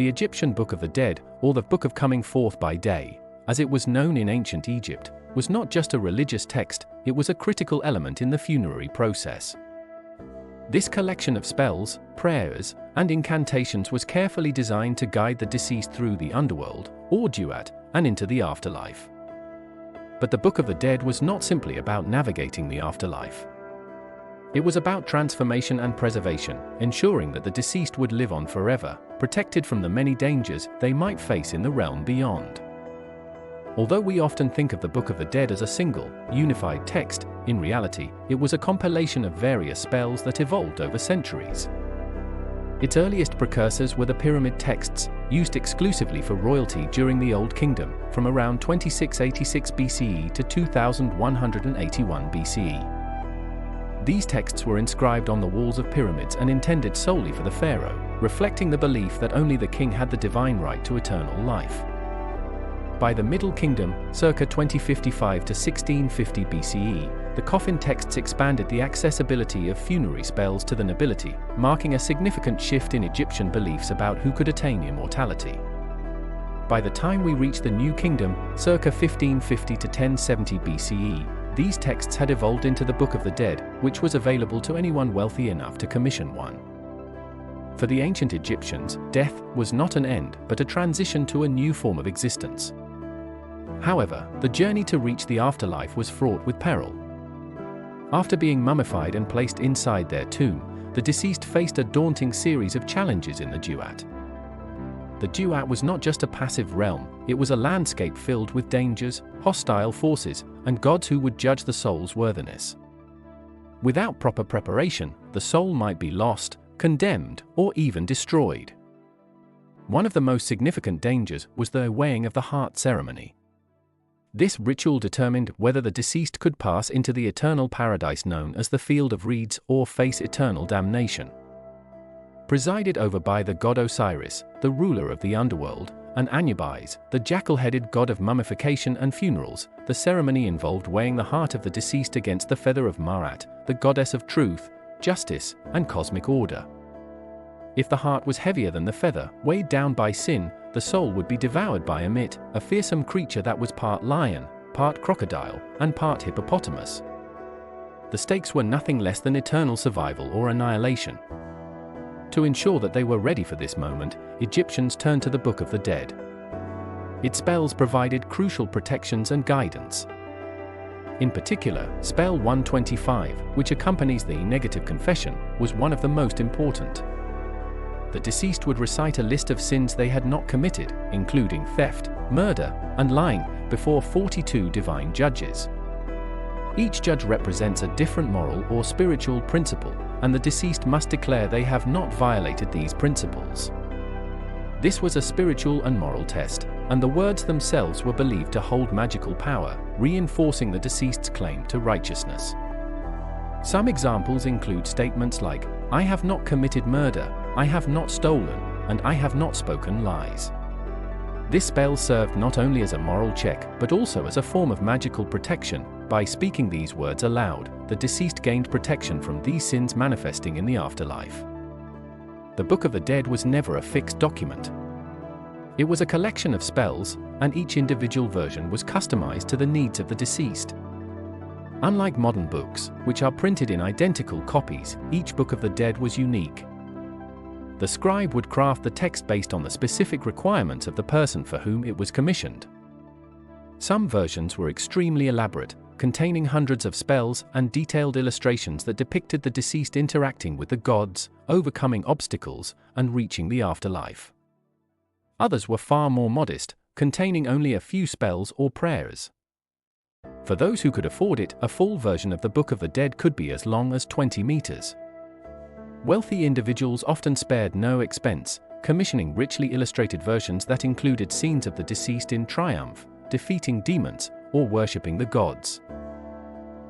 The Egyptian Book of the Dead, or the Book of Coming Forth by Day, as it was known in ancient Egypt, was not just a religious text, it was a critical element in the funerary process. This collection of spells, prayers, and incantations was carefully designed to guide the deceased through the underworld, or duat, and into the afterlife. But the Book of the Dead was not simply about navigating the afterlife. It was about transformation and preservation, ensuring that the deceased would live on forever, protected from the many dangers they might face in the realm beyond. Although we often think of the Book of the Dead as a single, unified text, in reality, it was a compilation of various spells that evolved over centuries. Its earliest precursors were the pyramid texts, used exclusively for royalty during the Old Kingdom, from around 2686 BCE to 2181 BCE. These texts were inscribed on the walls of pyramids and intended solely for the pharaoh, reflecting the belief that only the king had the divine right to eternal life. By the Middle Kingdom, circa 2055 to 1650 BCE, the Coffin Texts expanded the accessibility of funerary spells to the nobility, marking a significant shift in Egyptian beliefs about who could attain immortality. By the time we reach the New Kingdom, circa 1550 to 1070 BCE, these texts had evolved into the Book of the Dead, which was available to anyone wealthy enough to commission one. For the ancient Egyptians, death was not an end, but a transition to a new form of existence. However, the journey to reach the afterlife was fraught with peril. After being mummified and placed inside their tomb, the deceased faced a daunting series of challenges in the duat. The duat was not just a passive realm, it was a landscape filled with dangers, hostile forces, and gods who would judge the soul's worthiness. Without proper preparation, the soul might be lost, condemned, or even destroyed. One of the most significant dangers was the weighing of the heart ceremony. This ritual determined whether the deceased could pass into the eternal paradise known as the Field of Reeds or face eternal damnation. Presided over by the god Osiris, the ruler of the underworld, and Anubis, the jackal-headed god of mummification and funerals, the ceremony involved weighing the heart of the deceased against the feather of Ma'at, the goddess of truth, justice, and cosmic order. If the heart was heavier than the feather, weighed down by sin, the soul would be devoured by Amit, a fearsome creature that was part lion, part crocodile, and part hippopotamus. The stakes were nothing less than eternal survival or annihilation. To ensure that they were ready for this moment, Egyptians turned to the Book of the Dead. Its spells provided crucial protections and guidance. In particular, spell 125, which accompanies the negative confession, was one of the most important. The deceased would recite a list of sins they had not committed, including theft, murder, and lying, before 42 divine judges. Each judge represents a different moral or spiritual principle, and the deceased must declare they have not violated these principles. This was a spiritual and moral test, and the words themselves were believed to hold magical power, reinforcing the deceased's claim to righteousness. Some examples include statements like, "I have not committed murder, I have not stolen, and I have not spoken lies." This spell served not only as a moral check, but also as a form of magical protection. By speaking these words aloud, the deceased gained protection from these sins manifesting in the afterlife. The Book of the Dead was never a fixed document. It was a collection of spells, and each individual version was customized to the needs of the deceased. Unlike modern books, which are printed in identical copies, each Book of the Dead was unique. The scribe would craft the text based on the specific requirements of the person for whom it was commissioned. Some versions were extremely elaborate, containing hundreds of spells and detailed illustrations that depicted the deceased interacting with the gods, overcoming obstacles, and reaching the afterlife. Others were far more modest, containing only a few spells or prayers. For those who could afford it, a full version of the Book of the Dead could be as long as 20 meters. Wealthy individuals often spared no expense, commissioning richly illustrated versions that included scenes of the deceased in triumph, defeating demons, or worshipping the gods.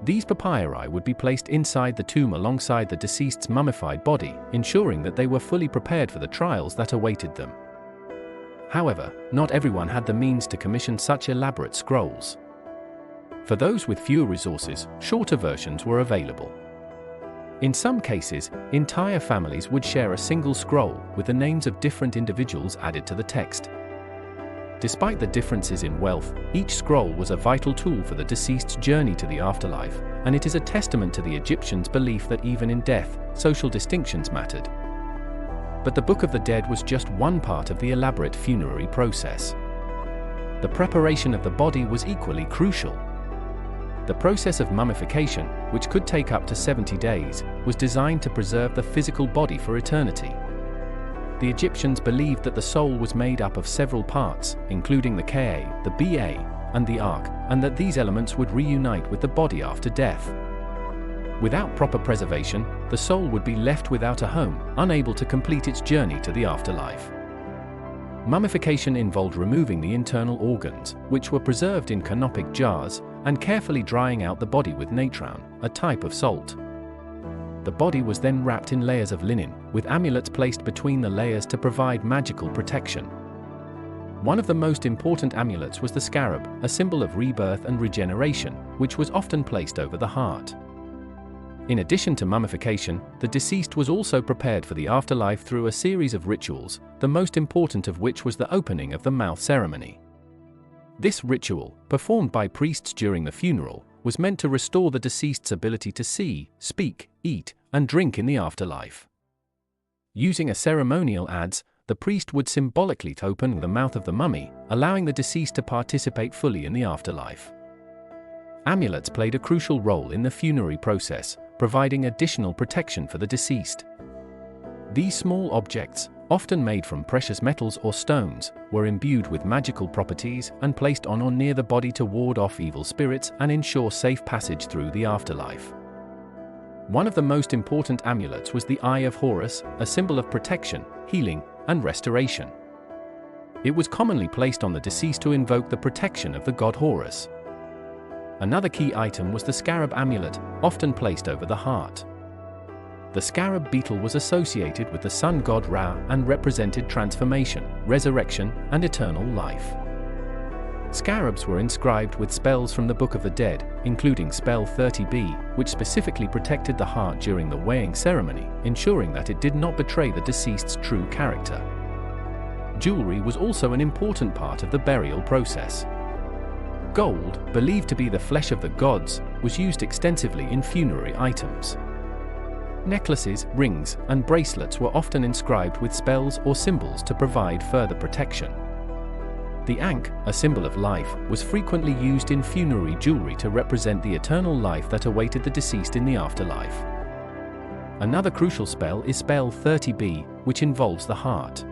These papyri would be placed inside the tomb alongside the deceased's mummified body, ensuring that they were fully prepared for the trials that awaited them. However, not everyone had the means to commission such elaborate scrolls. For those with fewer resources, shorter versions were available. In some cases, entire families would share a single scroll with the names of different individuals added to the text. Despite the differences in wealth, each scroll was a vital tool for the deceased's journey to the afterlife, and it is a testament to the Egyptians' belief that even in death, social distinctions mattered. But the Book of the Dead was just one part of the elaborate funerary process. The preparation of the body was equally crucial. The process of mummification, which could take up to 70 days, was designed to preserve the physical body for eternity. The Egyptians believed that the soul was made up of several parts, including the Ka, the Ba, and the Ark, and that these elements would reunite with the body after death. Without proper preservation, the soul would be left without a home, unable to complete its journey to the afterlife. Mummification involved removing the internal organs, which were preserved in canopic jars, and carefully drying out the body with natron, a type of salt. The body was then wrapped in layers of linen, with amulets placed between the layers to provide magical protection. One of the most important amulets was the scarab, a symbol of rebirth and regeneration, which was often placed over the heart. In addition to mummification, the deceased was also prepared for the afterlife through a series of rituals, the most important of which was the opening of the mouth ceremony. This ritual, performed by priests during the funeral, was meant to restore the deceased's ability to see, speak, eat, and drink in the afterlife. Using a ceremonial adze, the priest would symbolically open the mouth of the mummy, allowing the deceased to participate fully in the afterlife. Amulets played a crucial role in the funerary process, providing additional protection for the deceased. These small objects, often made from precious metals or stones, were imbued with magical properties and placed on or near the body to ward off evil spirits and ensure safe passage through the afterlife. One of the most important amulets was the Eye of Horus, a symbol of protection, healing, and restoration. It was commonly placed on the deceased to invoke the protection of the god Horus. Another key item was the scarab amulet, often placed over the heart. The scarab beetle was associated with the sun god Ra and represented transformation, resurrection, and eternal life. Scarabs were inscribed with spells from the Book of the Dead, including spell 30b, which specifically protected the heart during the weighing ceremony, ensuring that it did not betray the deceased's true character. Jewelry was also an important part of the burial process. Gold, believed to be the flesh of the gods, was used extensively in funerary items. Necklaces, rings, and bracelets were often inscribed with spells or symbols to provide further protection. The ankh, a symbol of life, was frequently used in funerary jewelry to represent the eternal life that awaited the deceased in the afterlife. Another crucial spell is spell 30b, which involves the heart.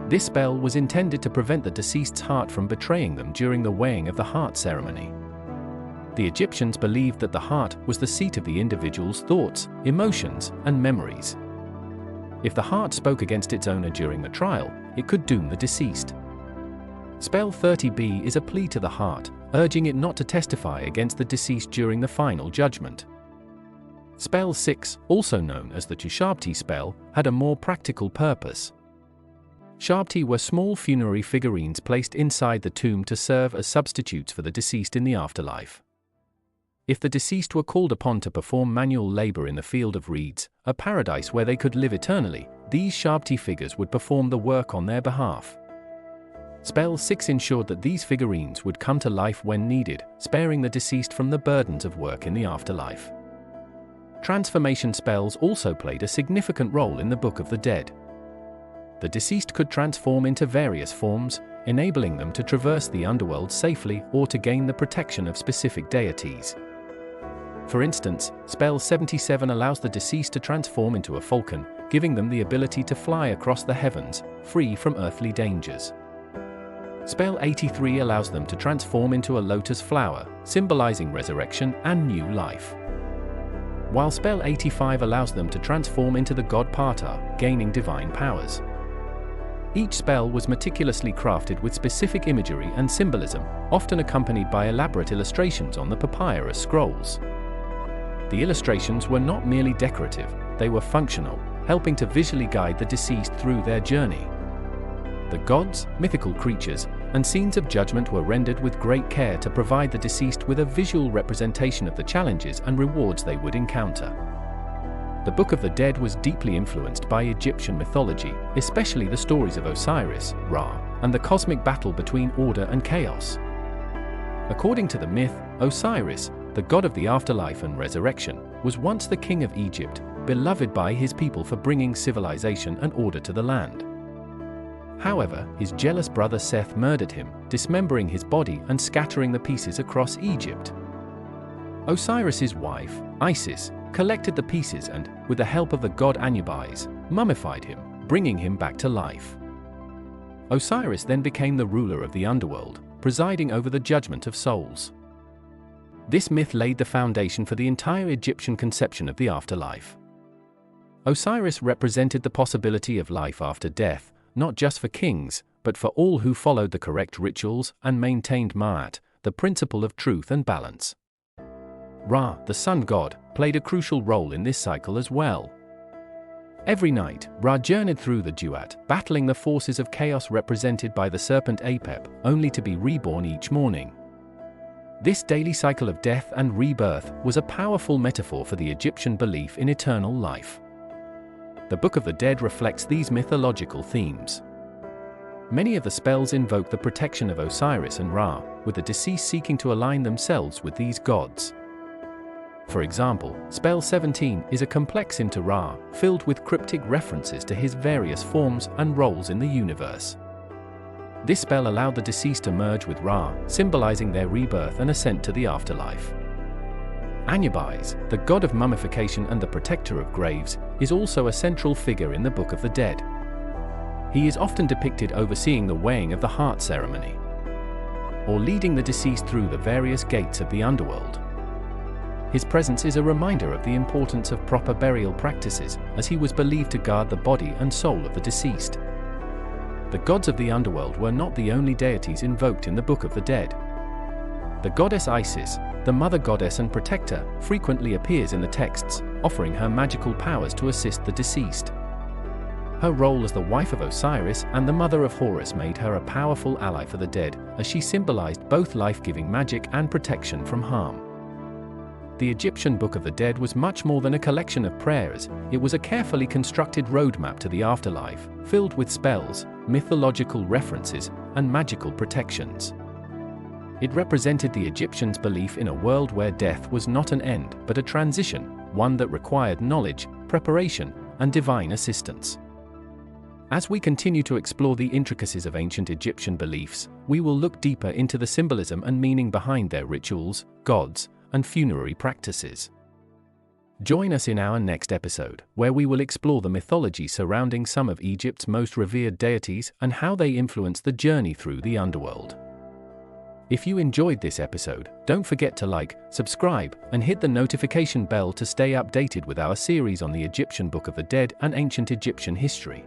This spell was intended to prevent the deceased's heart from betraying them during the weighing of the heart ceremony. The Egyptians believed that the heart was the seat of the individual's thoughts, emotions, and memories. If the heart spoke against its owner during the trial, it could doom the deceased. Spell 30b is a plea to the heart, urging it not to testify against the deceased during the final judgment. Spell 6, also known as the Tushabti spell, had a more practical purpose. Shabti were small funerary figurines placed inside the tomb to serve as substitutes for the deceased in the afterlife. If the deceased were called upon to perform manual labor in the field of reeds, a paradise where they could live eternally, these Shabti figures would perform the work on their behalf. Spell 6 ensured that these figurines would come to life when needed, sparing the deceased from the burdens of work in the afterlife. Transformation spells also played a significant role in the Book of the Dead. The deceased could transform into various forms, enabling them to traverse the underworld safely or to gain the protection of specific deities. For instance, spell 77 allows the deceased to transform into a falcon, giving them the ability to fly across the heavens, free from earthly dangers. Spell 83 allows them to transform into a lotus flower, symbolizing resurrection and new life. While spell 85 allows them to transform into the god Ptah, gaining divine powers. Each spell was meticulously crafted with specific imagery and symbolism, often accompanied by elaborate illustrations on the papyrus scrolls. The illustrations were not merely decorative, they were functional, helping to visually guide the deceased through their journey. The gods, mythical creatures, and scenes of judgment were rendered with great care to provide the deceased with a visual representation of the challenges and rewards they would encounter. The Book of the Dead was deeply influenced by Egyptian mythology, especially the stories of Osiris, Ra, and the cosmic battle between order and chaos. According to the myth, Osiris, the god of the afterlife and resurrection, was once the king of Egypt, beloved by his people for bringing civilization and order to the land. However, his jealous brother Seth murdered him, dismembering his body and scattering the pieces across Egypt. Osiris's wife, Isis, collected the pieces and, with the help of the god Anubis, mummified him, bringing him back to life. Osiris then became the ruler of the underworld, presiding over the judgment of souls. This myth laid the foundation for the entire Egyptian conception of the afterlife. Osiris represented the possibility of life after death, not just for kings, but for all who followed the correct rituals and maintained Ma'at, the principle of truth and balance. Ra, the sun god, played a crucial role in this cycle as well. Every night, Ra journeyed through the duat, battling the forces of chaos represented by the serpent Apep, only to be reborn each morning. This daily cycle of death and rebirth was a powerful metaphor for the Egyptian belief in eternal life. The Book of the Dead reflects these mythological themes. Many of the spells invoke the protection of Osiris and Ra, with the deceased seeking to align themselves with these gods. For example, Spell 17 is a complex hymn to Ra, filled with cryptic references to his various forms and roles in the universe. This spell allowed the deceased to merge with Ra, symbolizing their rebirth and ascent to the afterlife. Anubis, the god of mummification and the protector of graves, is also a central figure in the Book of the Dead. He is often depicted overseeing the weighing of the heart ceremony, or leading the deceased through the various gates of the underworld. His presence is a reminder of the importance of proper burial practices, as he was believed to guard the body and soul of the deceased. The gods of the underworld were not the only deities invoked in the Book of the Dead. The goddess Isis, the mother goddess and protector, frequently appears in the texts, offering her magical powers to assist the deceased. Her role as the wife of Osiris and the mother of Horus made her a powerful ally for the dead, as she symbolized both life-giving magic and protection from harm. The Egyptian Book of the Dead was much more than a collection of prayers. It was a carefully constructed roadmap to the afterlife, filled with spells, mythological references, and magical protections. It represented the Egyptians' belief in a world where death was not an end, but a transition, one that required knowledge, preparation, and divine assistance. As we continue to explore the intricacies of ancient Egyptian beliefs, we will look deeper into the symbolism and meaning behind their rituals, gods, and funerary practices. Join us in our next episode, where we will explore the mythology surrounding some of Egypt's most revered deities and how they influence the journey through the underworld. If you enjoyed this episode, don't forget to like, subscribe, and hit the notification bell to stay updated with our series on the Egyptian Book of the Dead and ancient Egyptian history.